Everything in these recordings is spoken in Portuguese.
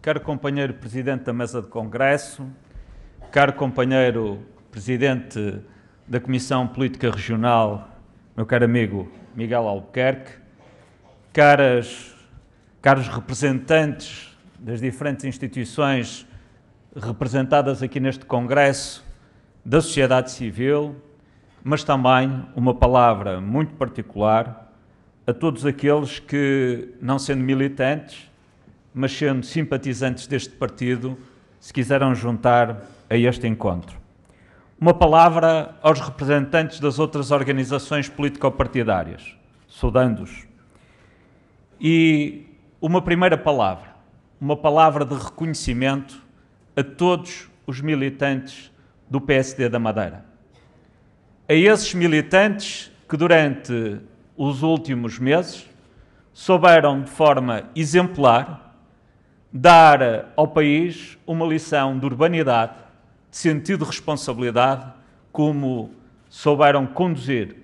caro companheiro Presidente da Mesa de Congresso, caro companheiro Presidente da Comissão Política Regional, meu caro amigo Miguel Albuquerque, caros representantes das diferentes instituições representadas aqui neste Congresso, da sociedade civil, mas também uma palavra muito particular a todos aqueles que, não sendo militantes, mas sendo simpatizantes deste partido, se quiseram juntar a este encontro. Uma palavra aos representantes das outras organizações político-partidárias, saudando-os. E uma primeira palavra, uma palavra de reconhecimento a todos os militantes do PSD da Madeira. A esses militantes que durante os últimos meses souberam de forma exemplar dar ao país uma lição de urbanidade, de sentido de responsabilidade, como souberam conduzir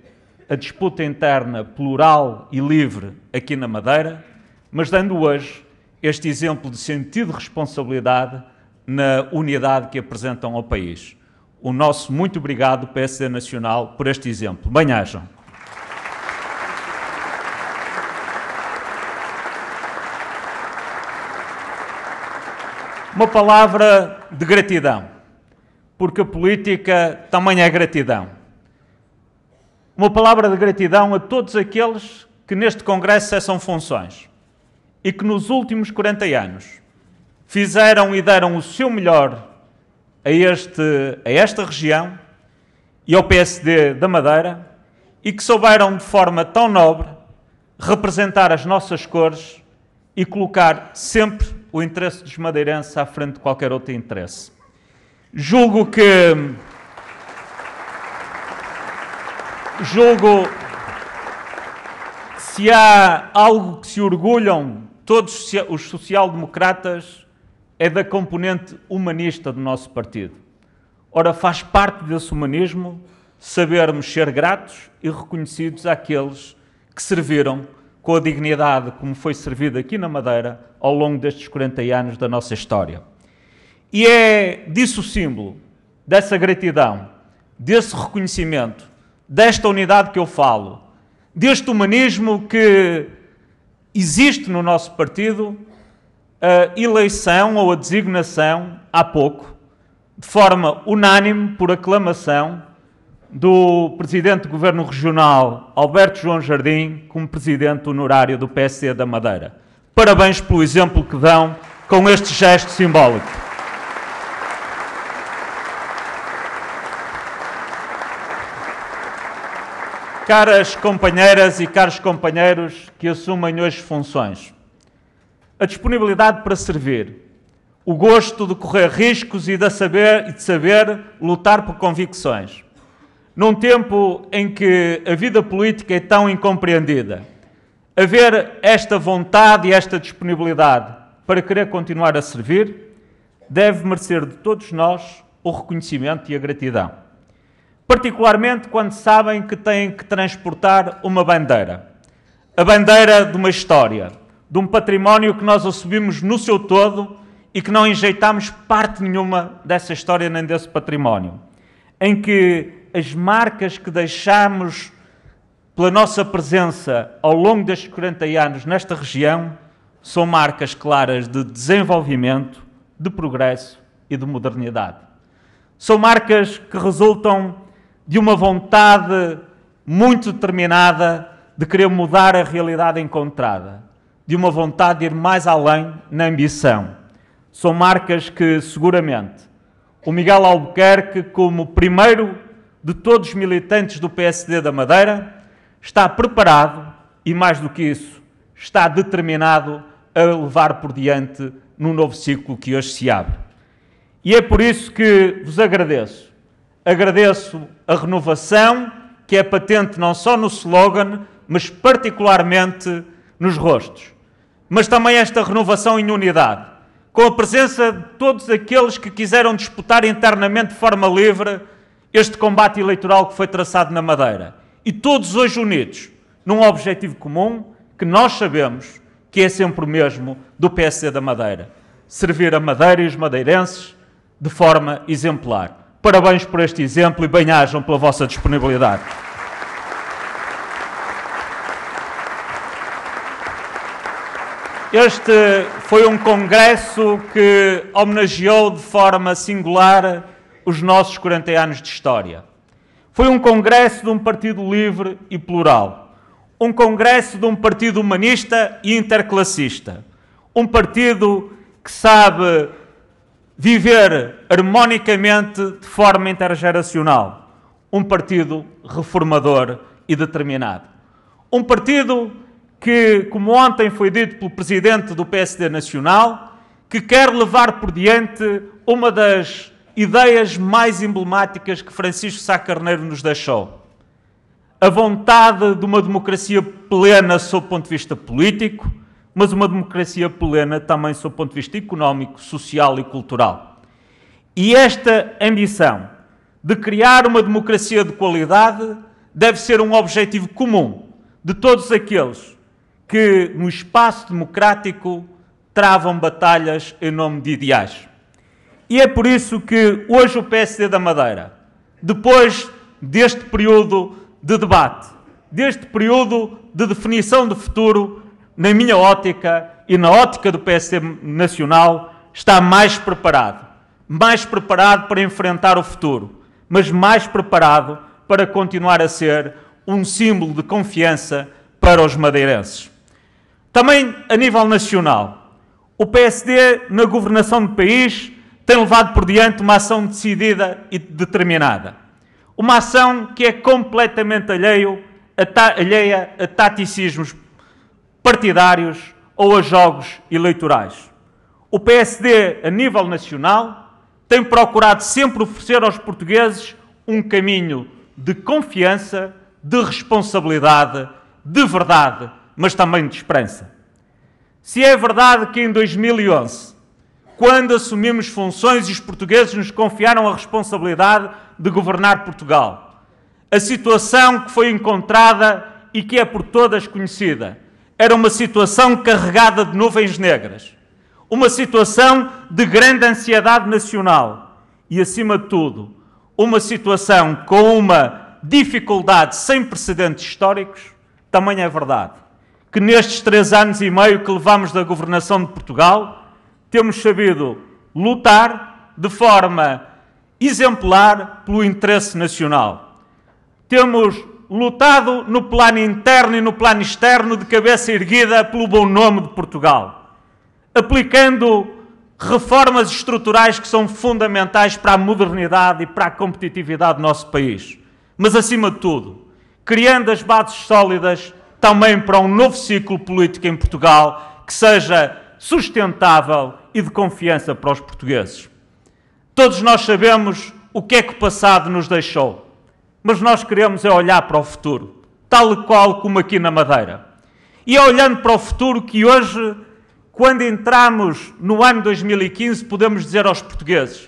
a disputa interna plural e livre aqui na Madeira, mas dando hoje este exemplo de sentido de responsabilidade na unidade que apresentam ao país. O nosso muito obrigado, PSD Nacional, por este exemplo. Bem-ajam. Uma palavra de gratidão, porque a política também é gratidão. Uma palavra de gratidão a todos aqueles que neste Congresso cessam funções e que nos últimos 40 anos fizeram e deram o seu melhor a esta região e ao PSD da Madeira e que souberam de forma tão nobre representar as nossas cores e colocar sempre o interesse dos madeirenses à frente de qualquer outro interesse. Julgo que se há algo que se orgulham todos os social-democratas é da componente humanista do nosso partido. Ora, faz parte desse humanismo sabermos ser gratos e reconhecidos àqueles que serviram com a dignidade como foi servido aqui na Madeira ao longo destes 40 anos da nossa história. E é disso o símbolo, dessa gratidão, desse reconhecimento, desta unidade que eu falo, deste humanismo que existe no nosso partido, a eleição ou a designação, há pouco, de forma unânime, por aclamação, do Presidente do Governo Regional, Alberto João Jardim, como Presidente honorário do PSD da Madeira. Parabéns pelo exemplo que dão com este gesto simbólico. Caras companheiras e caros companheiros que assumem hoje funções, a disponibilidade para servir, o gosto de correr riscos e de saber lutar por convicções. Num tempo em que a vida política é tão incompreendida, haver esta vontade e esta disponibilidade para querer continuar a servir deve merecer de todos nós o reconhecimento e a gratidão. Particularmente quando sabem que têm que transportar uma bandeira. A bandeira de uma história, de um património que nós assumimos no seu todo e que não enjeitamos parte nenhuma dessa história nem desse património. Em que as marcas que deixamos pela nossa presença ao longo destes 40 anos nesta região são marcas claras de desenvolvimento, de progresso e de modernidade. São marcas que resultam de uma vontade muito determinada de querer mudar a realidade encontrada, de uma vontade de ir mais além na ambição. São marcas que, seguramente, o Miguel Albuquerque, como primeiro de todos os militantes do PSD da Madeira, está preparado e, mais do que isso, está determinado a levar por diante no novo ciclo que hoje se abre. E é por isso que vos agradeço. Agradeço a renovação, que é patente não só no slogan, mas particularmente nos rostos. Mas também esta renovação em unidade, com a presença de todos aqueles que quiseram disputar internamente de forma livre este combate eleitoral que foi traçado na Madeira. E todos hoje unidos num objetivo comum que nós sabemos que é sempre o mesmo do PSD da Madeira. servir a Madeira e os madeirenses de forma exemplar. Parabéns por este exemplo e bem-ajam pela vossa disponibilidade. Este foi um congresso que homenageou de forma singular os nossos 40 anos de história. Foi um congresso de um partido livre e plural. Um congresso de um partido humanista e interclassista. Um partido que sabe viver harmonicamente de forma intergeracional. Um partido reformador e determinado. Um partido que, como ontem foi dito pelo presidente do PSD Nacional, que quer levar por diante uma das ideias mais emblemáticas que Francisco Sá Carneiro nos deixou. A vontade de uma democracia plena sob o ponto de vista político, mas uma democracia plena também sob o ponto de vista económico, social e cultural. E esta ambição de criar uma democracia de qualidade deve ser um objetivo comum de todos aqueles que, no espaço democrático, travam batalhas em nome de ideais. E é por isso que hoje o PSD da Madeira, depois deste período de debate, deste período de definição de futuro, na minha ótica e na ótica do PSD Nacional, está mais preparado para enfrentar o futuro, mas mais preparado para continuar a ser um símbolo de confiança para os madeirenses. Também a nível nacional, o PSD, na governação do país, tem levado por diante uma ação decidida e determinada. Uma ação que é completamente alheia a taticismos partidários ou a jogos eleitorais. O PSD, a nível nacional, tem procurado sempre oferecer aos portugueses um caminho de confiança, de responsabilidade, de verdade, mas também de esperança. Se é verdade que em 2011, quando assumimos funções e os portugueses nos confiaram a responsabilidade de governar Portugal, a situação que foi encontrada e que é por todas conhecida era uma situação carregada de nuvens negras, uma situação de grande ansiedade nacional e, acima de tudo, uma situação com uma dificuldade sem precedentes históricos. Também é verdade que nestes 3 anos e meio que levamos da governação de Portugal, temos sabido lutar de forma exemplar pelo interesse nacional. Temos lutado no plano interno e no plano externo de cabeça erguida pelo bom nome de Portugal, aplicando reformas estruturais que são fundamentais para a modernidade e para a competitividade do nosso país. Mas, acima de tudo, criando as bases sólidas também para um novo ciclo político em Portugal que seja sustentável e de confiança para os portugueses. Todos nós sabemos o que é que o passado nos deixou, mas nós queremos é olhar para o futuro, tal e qual como aqui na Madeira. E é olhando para o futuro que hoje, quando entramos no ano 2015, podemos dizer aos portugueses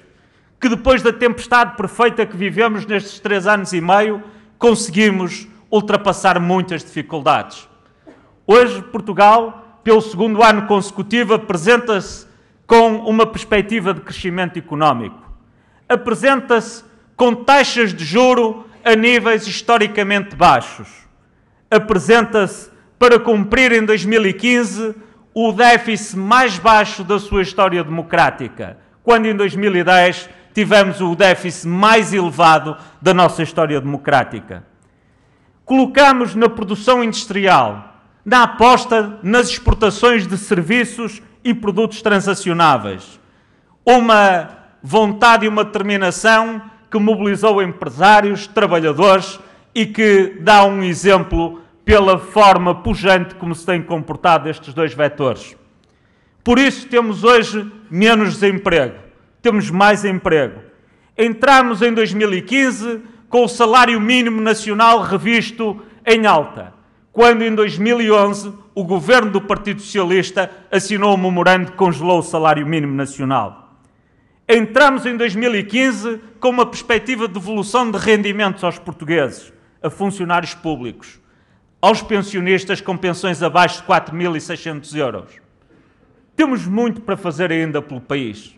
que depois da tempestade perfeita que vivemos nestes 3 anos e meio, conseguimos ultrapassar muitas dificuldades. Hoje, Portugal, pelo 2º ano consecutivo, apresenta-se com uma perspectiva de crescimento económico. Apresenta-se com taxas de juro a níveis historicamente baixos. Apresenta-se para cumprir em 2015 o déficit mais baixo da sua história democrática, quando em 2010 tivemos o déficit mais elevado da nossa história democrática. Colocamos na produção industrial, na aposta nas exportações de serviços e produtos transacionáveis, uma vontade e uma determinação que mobilizou empresários, trabalhadores e que dá um exemplo pela forma pujante como se têm comportado estes 2 vetores. Por isso temos hoje menos desemprego, temos mais emprego. Entramos em 2015 com o salário mínimo nacional revisto em alta, quando em 2011 o governo do Partido Socialista assinou um memorando que congelou o salário mínimo nacional. Entramos em 2015 com uma perspectiva de devolução de rendimentos aos portugueses, a funcionários públicos, aos pensionistas com pensões abaixo de 4.600 euros. Temos muito para fazer ainda pelo país.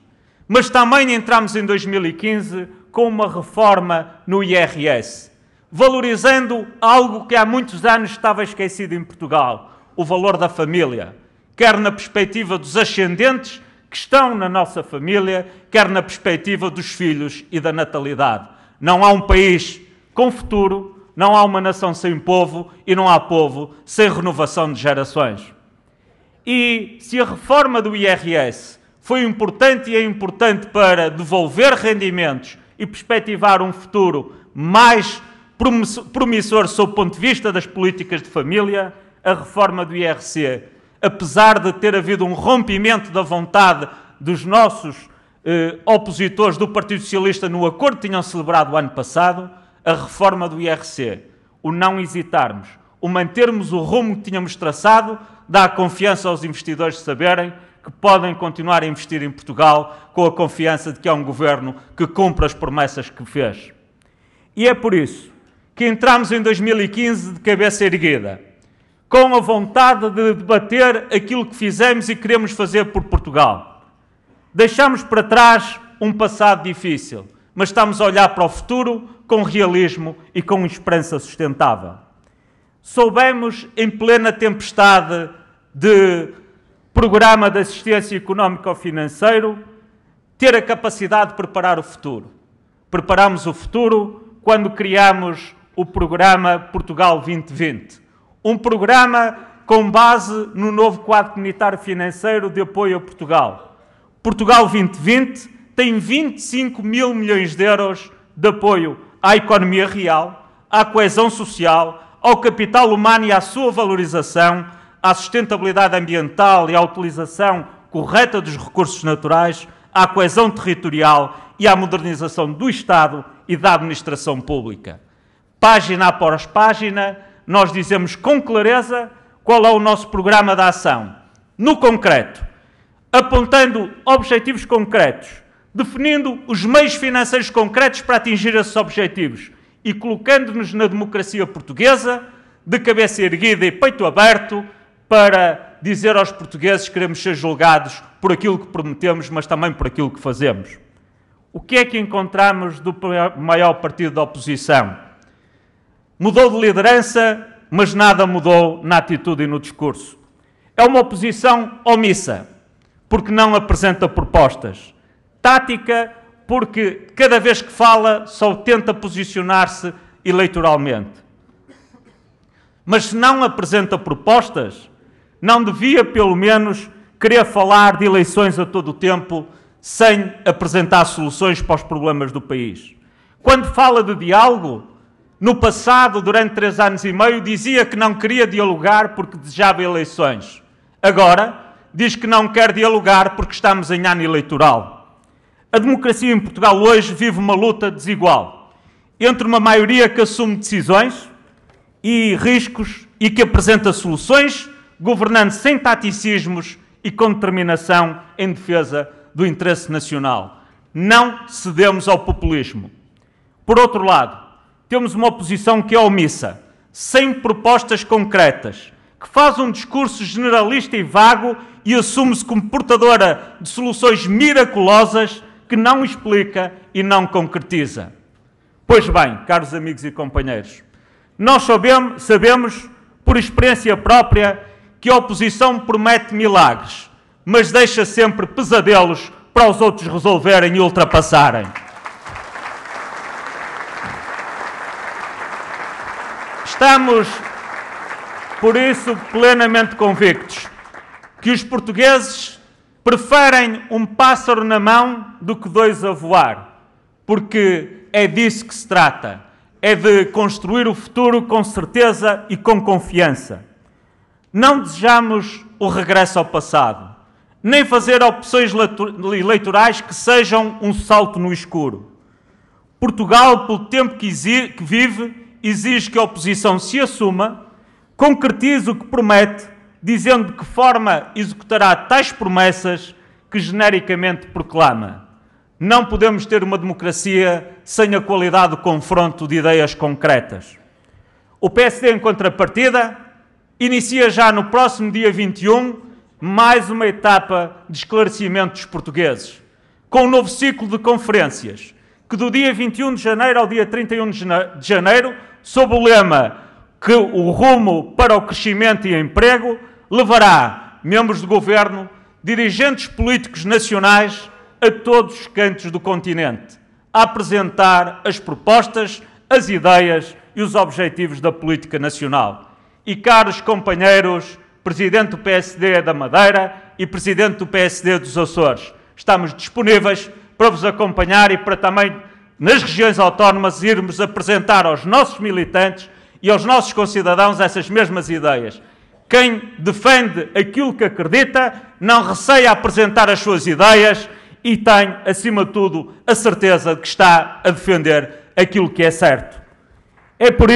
Mas também entramos em 2015 com uma reforma no IRS, valorizando algo que há muitos anos estava esquecido em Portugal, o valor da família, quer na perspectiva dos ascendentes que estão na nossa família, quer na perspectiva dos filhos e da natalidade. Não há um país com futuro, não há uma nação sem povo e não há povo sem renovação de gerações. E se a reforma do IRS foi importante e é importante para devolver rendimentos e perspectivar um futuro mais promissor sob o ponto de vista das políticas de família, a reforma do IRC, apesar de ter havido um rompimento da vontade dos nossos opositores do Partido Socialista no acordo que tinham celebrado o ano passado, a reforma do IRC, o não hesitarmos, o mantermos o rumo que tínhamos traçado, dá confiança aos investidores de saberem que podem continuar a investir em Portugal com a confiança de que há um governo que cumpre as promessas que fez. E é por isso que entramos em 2015 de cabeça erguida, com a vontade de debater aquilo que fizemos e queremos fazer por Portugal. Deixamos para trás um passado difícil, mas estamos a olhar para o futuro com realismo e com esperança sustentável. Soubemos, em plena tempestade de programa de assistência económica ou financeiro, ter a capacidade de preparar o futuro. Preparamos o futuro quando criamos o programa Portugal 2020. Um programa com base no novo quadro comunitário financeiro de apoio a Portugal. Portugal 2020 tem 25 mil milhões de euros de apoio à economia real, à coesão social, ao capital humano e à sua valorização, à sustentabilidade ambiental e à utilização correta dos recursos naturais, à coesão territorial e à modernização do Estado e da administração pública. Página após página, nós dizemos com clareza qual é o nosso programa de ação. No concreto, apontando objetivos concretos, definindo os meios financeiros concretos para atingir esses objetivos e colocando-nos na democracia portuguesa, de cabeça erguida e peito aberto, para dizer aos portugueses que queremos ser julgados por aquilo que prometemos, mas também por aquilo que fazemos. O que é que encontramos do maior partido da oposição? Mudou de liderança, mas nada mudou na atitude e no discurso. É uma oposição omissa, porque não apresenta propostas. Tática, porque cada vez que fala só tenta posicionar-se eleitoralmente. Mas se não apresenta propostas, não devia, pelo menos, querer falar de eleições a todo o tempo sem apresentar soluções para os problemas do país. Quando fala de diálogo, no passado, durante 3 anos e meio, dizia que não queria dialogar porque desejava eleições. Agora, diz que não quer dialogar porque estamos em ano eleitoral. A democracia em Portugal hoje vive uma luta desigual entre uma maioria que assume decisões e riscos e que apresenta soluções, governando sem taticismos e com determinação em defesa do interesse nacional. Não cedemos ao populismo. Por outro lado, temos uma oposição que é omissa, sem propostas concretas, que faz um discurso generalista e vago e assume-se como portadora de soluções miraculosas que não explica e não concretiza. Pois bem, caros amigos e companheiros, nós sabemos, por experiência própria, que a oposição promete milagres, mas deixa sempre pesadelos para os outros resolverem e ultrapassarem. Estamos, por isso, plenamente convictos que os portugueses preferem um pássaro na mão do que 2 a voar, porque é disso que se trata, é de construir o futuro com certeza e com confiança. Não desejamos o regresso ao passado, nem fazer opções eleitorais que sejam um salto no escuro. Portugal, pelo tempo que vive, exige que a oposição se assuma, concretize o que promete, dizendo de que forma executará tais promessas que genericamente proclama. Não podemos ter uma democracia sem a qualidade do confronto de ideias concretas. O PSD, em contrapartida, inicia já no próximo dia 21 mais uma etapa de esclarecimento dos portugueses, com um novo ciclo de conferências, que do dia 21 de janeiro ao dia 31 de janeiro, sob o lema que o rumo para o crescimento e emprego, levará membros do governo, dirigentes políticos nacionais a todos os cantos do continente, a apresentar as propostas, as ideias e os objetivos da política nacional. E, caros companheiros, Presidente do PSD da Madeira e Presidente do PSD dos Açores, estamos disponíveis para vos acompanhar e para também, nas regiões autónomas, irmos apresentar aos nossos militantes e aos nossos concidadãos essas mesmas ideias. Quem defende aquilo que acredita, não receia apresentar as suas ideias e tem, acima de tudo, a certeza de que está a defender aquilo que é certo. É por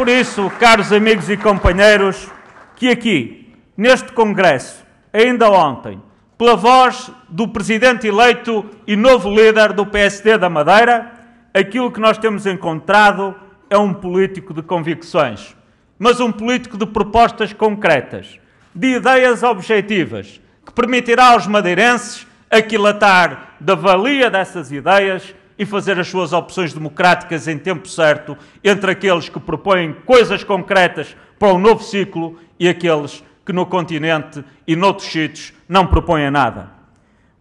isso, caros amigos e companheiros, que aqui, neste Congresso, ainda ontem, pela voz do Presidente eleito e novo líder do PSD da Madeira, aquilo que nós temos encontrado é um político de convicções, mas um político de propostas concretas, de ideias objetivas, que permitirá aos madeirenses aquilatar da valia dessas ideias e fazer as suas opções democráticas em tempo certo entre aqueles que propõem coisas concretas para o novo ciclo e aqueles que no continente e noutros sítios não propõem nada.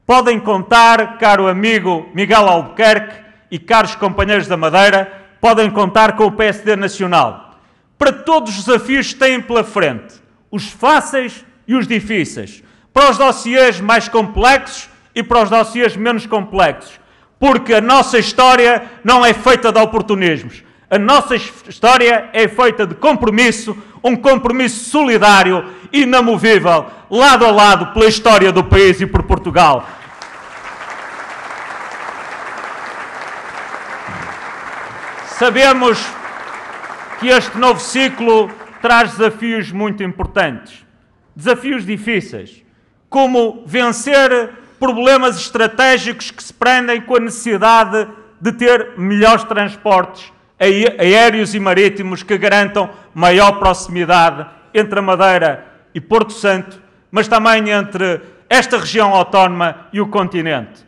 Podem contar, caro amigo Miguel Albuquerque e caros companheiros da Madeira, podem contar com o PSD Nacional para todos os desafios que têm pela frente, os fáceis e os difíceis, para os dossiês mais complexos e para os dossiês menos complexos, porque a nossa história não é feita de oportunismos. A nossa história é feita de compromisso, um compromisso solidário, inamovível, lado a lado pela história do país e por Portugal. Sabemos que este novo ciclo traz desafios muito importantes, desafios difíceis, como vencer problemas estratégicos que se prendem com a necessidade de ter melhores transportes aéreos e marítimos que garantam maior proximidade entre a Madeira e Porto Santo, mas também entre esta região autónoma e o continente.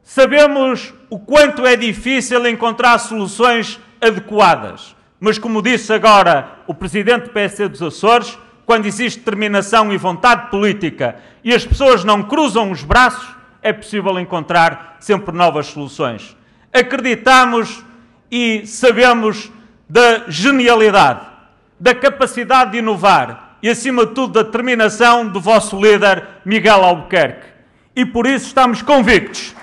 Sabemos o quanto é difícil encontrar soluções adequadas, mas como disse agora o Presidente do PSD dos Açores, quando existe determinação e vontade política e as pessoas não cruzam os braços, é possível encontrar sempre novas soluções. Acreditamos e sabemos da genialidade, da capacidade de inovar e, acima de tudo, da determinação do vosso líder, Miguel Albuquerque. E por isso estamos convictos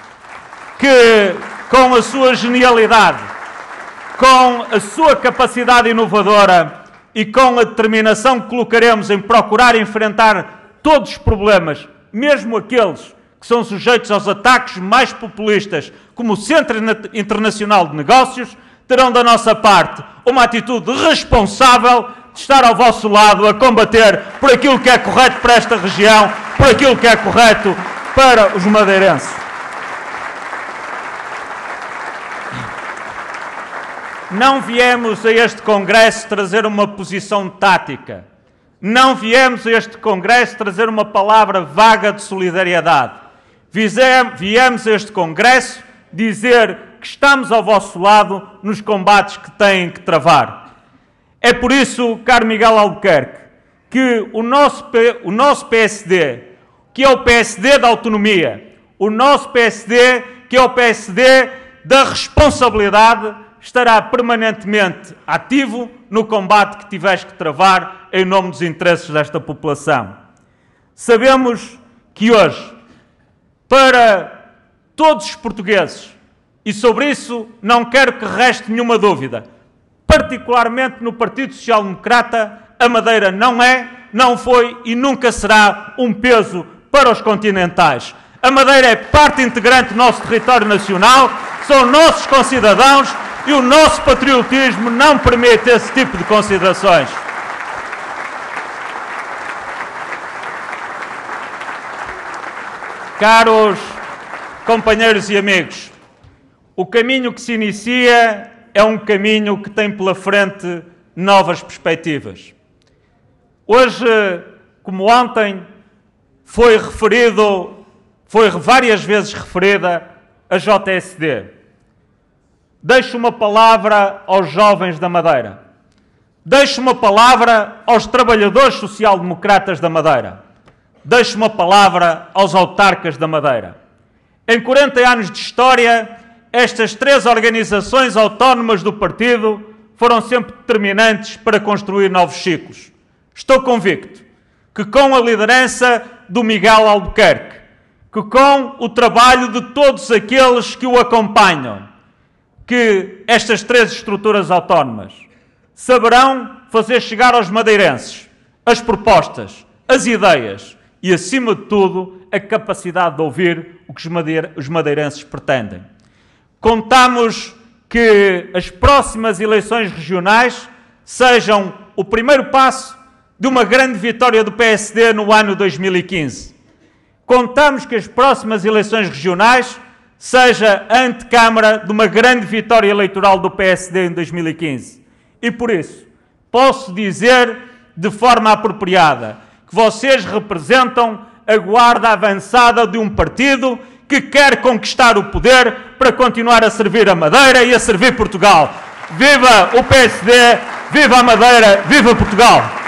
que, com a sua genialidade, com a sua capacidade inovadora e com a determinação que colocaremos em procurar enfrentar todos os problemas, mesmo aqueles que são sujeitos aos ataques mais populistas, como o Centro Internacional de Negócios, terão da nossa parte uma atitude responsável de estar ao vosso lado a combater por aquilo que é correto para esta região, por aquilo que é correto para os madeirenses. Não viemos a este Congresso trazer uma posição tática. Não viemos a este Congresso trazer uma palavra vaga de solidariedade. Viemos a este Congresso dizer que estamos ao vosso lado nos combates que têm que travar. É por isso, caro Miguel Albuquerque, que o nosso PSD, que é o PSD da autonomia, o nosso PSD, que é o PSD da responsabilidade, estará permanentemente ativo no combate que tiveres que travar em nome dos interesses desta população. Sabemos que hoje, para todos os portugueses, e sobre isso não quero que reste nenhuma dúvida, particularmente no Partido Social Democrata, a Madeira não é, não foi e nunca será um peso para os continentais. A Madeira é parte integrante do nosso território nacional, são nossos concidadãos e o nosso patriotismo não permite esse tipo de considerações. Caros companheiros e amigos, o caminho que se inicia é um caminho que tem pela frente novas perspectivas. Hoje, como ontem, foi várias vezes referida a JSD. Deixo uma palavra aos jovens da Madeira. Deixo uma palavra aos trabalhadores social-democratas da Madeira. Deixo uma palavra aos autarcas da Madeira. Em 40 anos de história, estas 3 organizações autónomas do partido foram sempre determinantes para construir novos ciclos. Estou convicto que com a liderança do Miguel Albuquerque, que com o trabalho de todos aqueles que o acompanham, que estas 3 estruturas autónomas saberão fazer chegar aos madeirenses as propostas, as ideias e, acima de tudo, a capacidade de ouvir o que os madeirenses pretendem. Contamos que as próximas eleições regionais sejam o primeiro passo de uma grande vitória do PSD no ano 2015. Contamos que as próximas eleições regionais seja a antecâmara de uma grande vitória eleitoral do PSD em 2015. E por isso, posso dizer de forma apropriada que vocês representam a guarda avançada de um partido que quer conquistar o poder para continuar a servir a Madeira e a servir Portugal. Viva o PSD, viva a Madeira, viva Portugal!